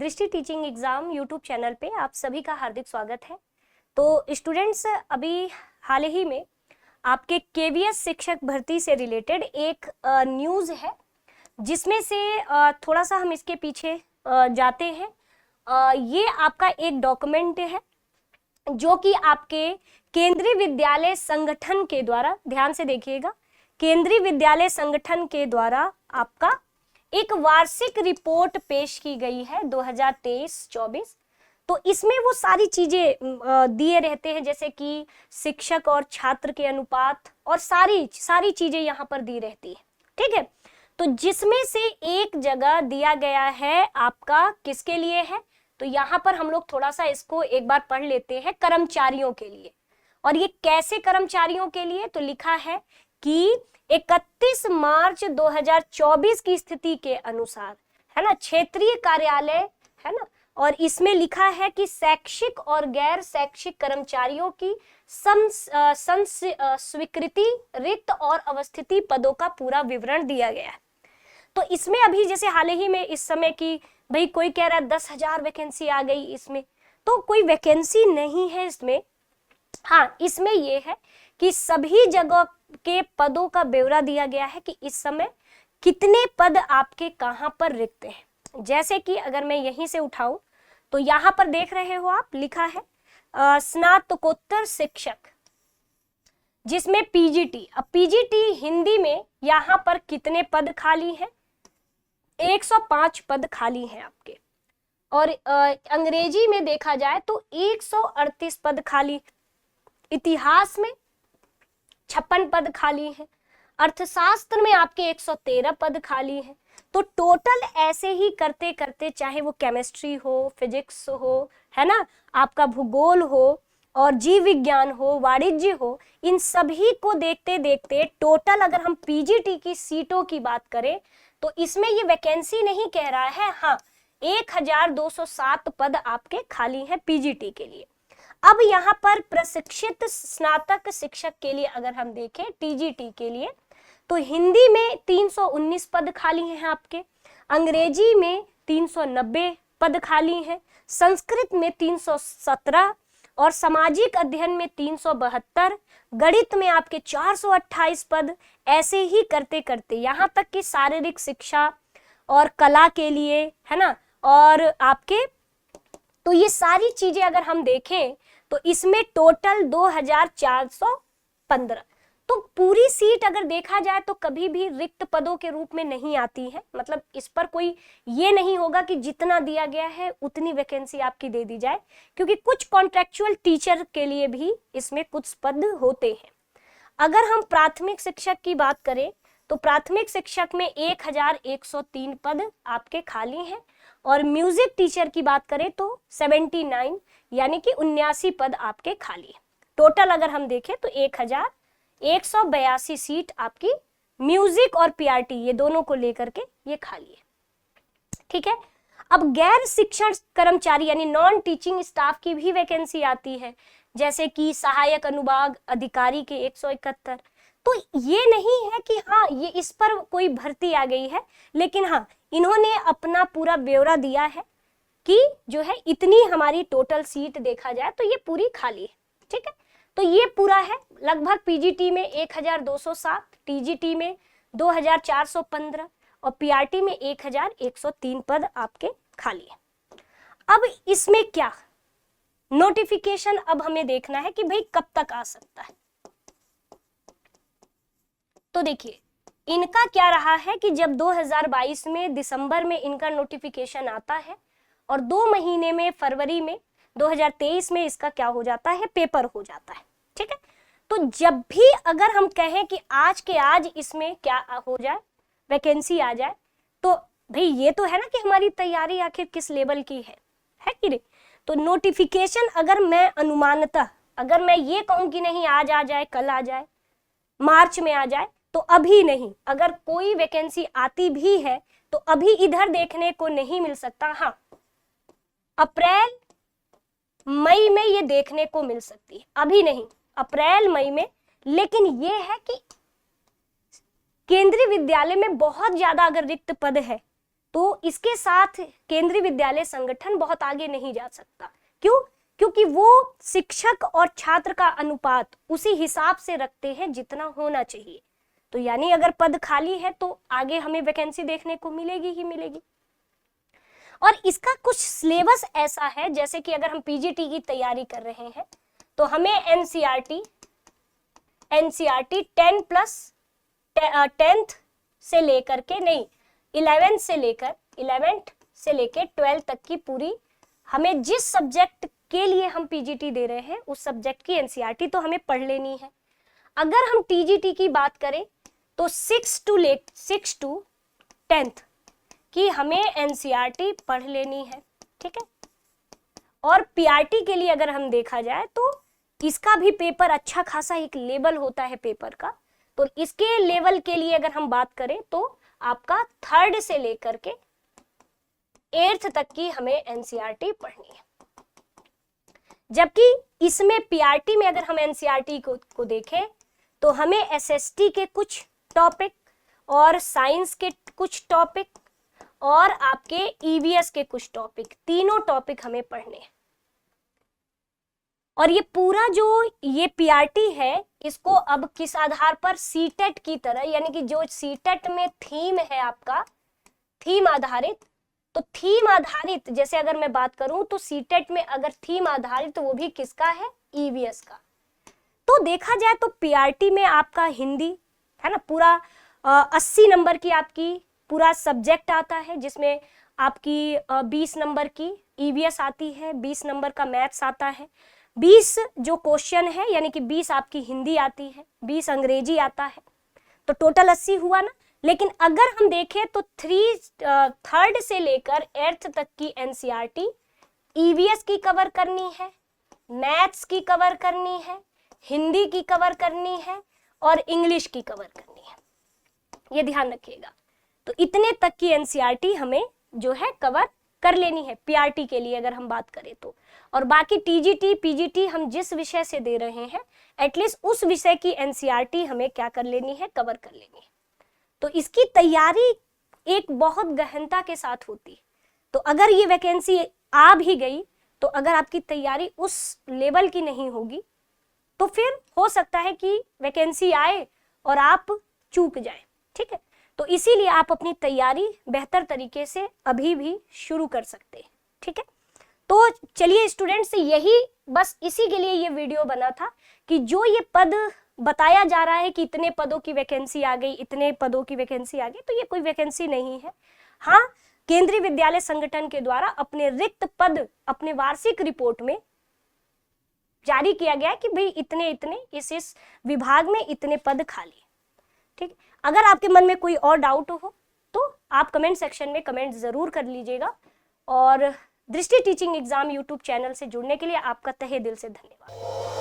दृष्टि teaching exam YouTube channel पे आप सभी का हार्दिक स्वागत है। तो स्टूडेंट्स, अभी हाल ही में आपके केवीएस शिक्षक भर्ती से रिलेटेड एक न्यूज़ है, जिसमें से थोड़ा सा हम इसके पीछे जाते हैं। ये आपका एक डॉक्यूमेंट है जो कि आपके केंद्रीय विद्यालय संगठन के द्वारा, ध्यान से देखिएगा, केंद्रीय विद्यालय संगठन के द्वारा आपका एक वार्षिक रिपोर्ट पेश की गई है 2023-24। तो इसमें वो सारी चीजें दिए रहते हैं, जैसे कि शिक्षक और छात्र के अनुपात और सारी चीजें यहाँ पर दी रहती है। ठीक है, तो जिसमें से एक जगह दिया गया है आपका किसके लिए है, तो यहाँ पर हम लोग थोड़ा सा इसको एक बार पढ़ लेते हैं, कर्मचारियों के लिए। और ये कैसे कर्मचारियों के लिए, तो लिखा है कि 31 मार्च 2024 की स्थिति के अनुसार, है ना, क्षेत्रीय कार्यालय, है ना, और इसमें लिखा है कि शैक्षिक और गैर शैक्षिक कर्मचारियों की स्वीकृति रिक्त और अवस्थिति पदों का पूरा विवरण दिया गया है। तो इसमें अभी जैसे हाल ही में इस समय की, भाई कोई कह रहा है 10,000 वैकेंसी आ गई, इसमें तो कोई वैकेंसी नहीं है इसमें। हाँ, इसमें ये है कि सभी जगह के पदों का ब्यौरा दिया गया है कि इस समय कितने पद आपके कहां पर रिक्त हैं। जैसे कि अगर मैं यहीं से उठाऊं तो यहां पर देख रहे हो आप, लिखा है स्नातकोत्तर शिक्षक, जिसमें पीजीटी। अब पीजीटी हिंदी में यहां पर कितने पद खाली हैं, 105 पद खाली हैं आपके। और अंग्रेजी में देखा जाए तो 138 पद खाली, इतिहास में 56 पद खाली हैं, अर्थशास्त्र में आपके 113 पद खाली हैं। तो टोटल ऐसे ही करते करते, चाहे वो केमिस्ट्री हो, फिजिक्स हो, है ना, आपका भूगोल हो और जीव विज्ञान हो, वाणिज्य हो, इन सभी को देखते देखते टोटल अगर हम पीजीटी की सीटों की बात करें तो इसमें ये वैकेंसी नहीं कह रहा है, हाँ 1207 पद आपके खाली हैं पीजीटी के लिए। अब यहाँ पर प्रशिक्षित स्नातक शिक्षक के लिए अगर हम देखें टीजीटी के लिए, तो हिंदी में 319 पद खाली हैं आपके, अंग्रेजी में 390 पद खाली हैं, संस्कृत में 317 और सामाजिक अध्ययन में 372, गणित में आपके 428 पद। ऐसे ही करते करते यहाँ तक कि शारीरिक शिक्षा और कला के लिए, है ना, और आपके, तो ये सारी चीजें अगर हम देखें तो इसमें टोटल 2415। तो पूरी सीट अगर देखा जाए तो कभी भी रिक्त पदों के रूप में नहीं आती है, मतलब इस पर कोई ये नहीं होगा कि जितना दिया गया है उतनी वैकेंसी आपकी दे दी जाए, क्योंकि कुछ कॉन्ट्रेक्चुअल टीचर के लिए भी इसमें कुछ पद होते हैं। अगर हम प्राथमिक शिक्षक की बात करें तो प्राथमिक शिक्षक में 1103 पद आपके खाली हैं, और म्यूजिक टीचर की बात करें तो 79 यानी कि 79 पद आपके खाली है। टोटल अगर हम देखें तो 1182 सीट आपकी म्यूजिक और पीआरटी ये दोनों को लेकर के ये खाली है। ठीक है, अब गैर शिक्षण कर्मचारी यानी नॉन टीचिंग स्टाफ की भी वैकेंसी आती है, जैसे कि सहायक अनुभाग अधिकारी के 171। तो ये नहीं है कि हाँ ये इस पर कोई भर्ती आ गई है, लेकिन हाँ इन्होंने अपना पूरा ब्यौरा दिया है कि जो है इतनी हमारी टोटल सीट देखा जाए तो ये पूरी खाली है। ठीक है, तो ये पूरा है। लगभग पीजीटी में 1207, टीजीटी में 2415 और पीआरटी में 1103 पद आपके खाली है। अब इसमें क्या नोटिफिकेशन अब हमें देखना है कि भाई कब तक आ सकता है। तो देखिए इनका क्या रहा है कि जब 2022 में दिसंबर में इनका नोटिफिकेशन आता है और 2 महीने में फरवरी में 2023 में इसका क्या हो जाता है, पेपर हो जाता है। ठीक है, तो जब भी अगर हम कहें कि आज के आज इसमें क्या हो जाए, वैकेंसी आ जाए, तो भाई ये तो है ना कि हमारी तैयारी आखिर किस लेवल की है कि नहीं। तो नोटिफिकेशन अगर मैं अनुमानतः अगर मैं ये कहूं कि नहीं आज आ जाए, कल आ जाए, मार्च में आ जाए, तो अभी नहीं। अगर कोई वैकेंसी आती भी है तो अभी इधर देखने को नहीं मिल सकता। हाँ, अप्रैल मई में ये देखने को मिल सकती है, अभी नहीं, अप्रैल मई में। लेकिन ये है कि केंद्रीय विद्यालय में बहुत ज्यादा अगर रिक्त पद है तो इसके साथ केंद्रीय विद्यालय संगठन बहुत आगे नहीं जा सकता। क्यों? क्योंकि वो शिक्षक और छात्र का अनुपात उसी हिसाब से रखते हैं जितना होना चाहिए। तो यानी अगर पद खाली है तो आगे हमें वैकेंसी देखने को मिलेगी ही मिलेगी। और इसका कुछ सिलेबस ऐसा है, जैसे कि अगर हम पीजीटी की तैयारी कर रहे हैं तो हमें एनसीईआरटी 10th से लेकर के नहीं 11th से लेकर 12th तक की पूरी, हमें जिस सब्जेक्ट के लिए हम पीजीटी दे रहे हैं उस सब्जेक्ट की एनसीईआरटी तो हमें पढ़ लेनी है। अगर हम टीजीटी की बात करें तो 6 to 10th कि हमें एनसीईआरटी पढ़ लेनी है, ठीक है। और पीआरटी के लिए अगर हम देखा जाए तो इसका भी पेपर अच्छा खासा एक लेवल होता है पेपर का, तो इसके लेवल के लिए अगर हम बात करें तो आपका 3rd से लेकर के 8th तक की हमें एनसीईआरटी पढ़नी है। जबकि इसमें पीआरटी में अगर हम एनसीईआरटी को देखें तो हमें एसएसटी के कुछ टॉपिक और साइंस के कुछ टॉपिक और आपके ईवीएस के कुछ टॉपिक, तीनों टॉपिक हमें पढ़ने हैं। और ये पूरा जो ये पीआरटी है इसको अब किस आधार पर, सीटेट की तरह, यानी कि जो सीटेट में थीम है आपका थीम आधारित, तो थीम आधारित जैसे अगर मैं बात करूं तो सीटेट में अगर थीम आधारित तो वो भी किसका है, ईवीएस का। तो देखा जाए तो पीआरटी में आपका हिंदी है ना, पूरा 80 नंबर की आपकी पूरा सब्जेक्ट आता है, जिसमें आपकी 20 नंबर की ईवीएस आती है, 20 नंबर का मैथ्स आता है, 20 जो क्वेश्चन है यानी कि 20 आपकी हिंदी आती है, 20 अंग्रेजी आता है, तो टोटल 80 हुआ ना। लेकिन अगर हम देखें तो 3rd से लेकर 8th तक की एनसीईआरटी ईवीएस की कवर करनी है, मैथ्स की कवर करनी है, हिंदी की कवर करनी है और इंग्लिश की कवर करनी है, ये ध्यान रखिएगा। तो इतने तक की एनसीईआरटी हमें जो है कवर कर लेनी है पीआरटी के लिए अगर हम बात करें तो। और बाकी टीजीटी पीजीटी हम जिस विषय से दे रहे हैं एटलीस्ट उस विषय की एनसीईआरटी हमें क्या कर लेनी है, कवर कर लेनी है। तो इसकी तैयारी एक बहुत गहनता के साथ होती है। तो अगर ये वैकेंसी आ भी गई तो अगर आपकी तैयारी उस लेवल की नहीं होगी तो फिर हो सकता है कि वैकेंसी आए और आप चूक जाए, ठीक है। तो इसीलिए आप अपनी तैयारी बेहतर तरीके से अभी भी शुरू कर सकते हैं, ठीक है। तो चलिए स्टूडेंट्स, यही बस इसी के लिए ये वीडियो बना था कि जो ये पद बताया जा रहा है कि इतने पदों की वैकेंसी आ गई, इतने पदों की वैकेंसी आ गई, तो ये कोई वैकेंसी नहीं है। हाँ, केंद्रीय विद्यालय संगठन के द्वारा अपने रिक्त पद अपने वार्षिक रिपोर्ट में जारी किया गया है कि भाई इतने इतने इस विभाग में इतने पद खाली, ठीक। अगर आपके मन में कोई और डाउट हो तो आप कमेंट सेक्शन में कमेंट जरूर कर लीजिएगा। और दृष्टि टीचिंग एग्जाम यूट्यूब चैनल से जुड़ने के लिए आपका तहे दिल से धन्यवाद।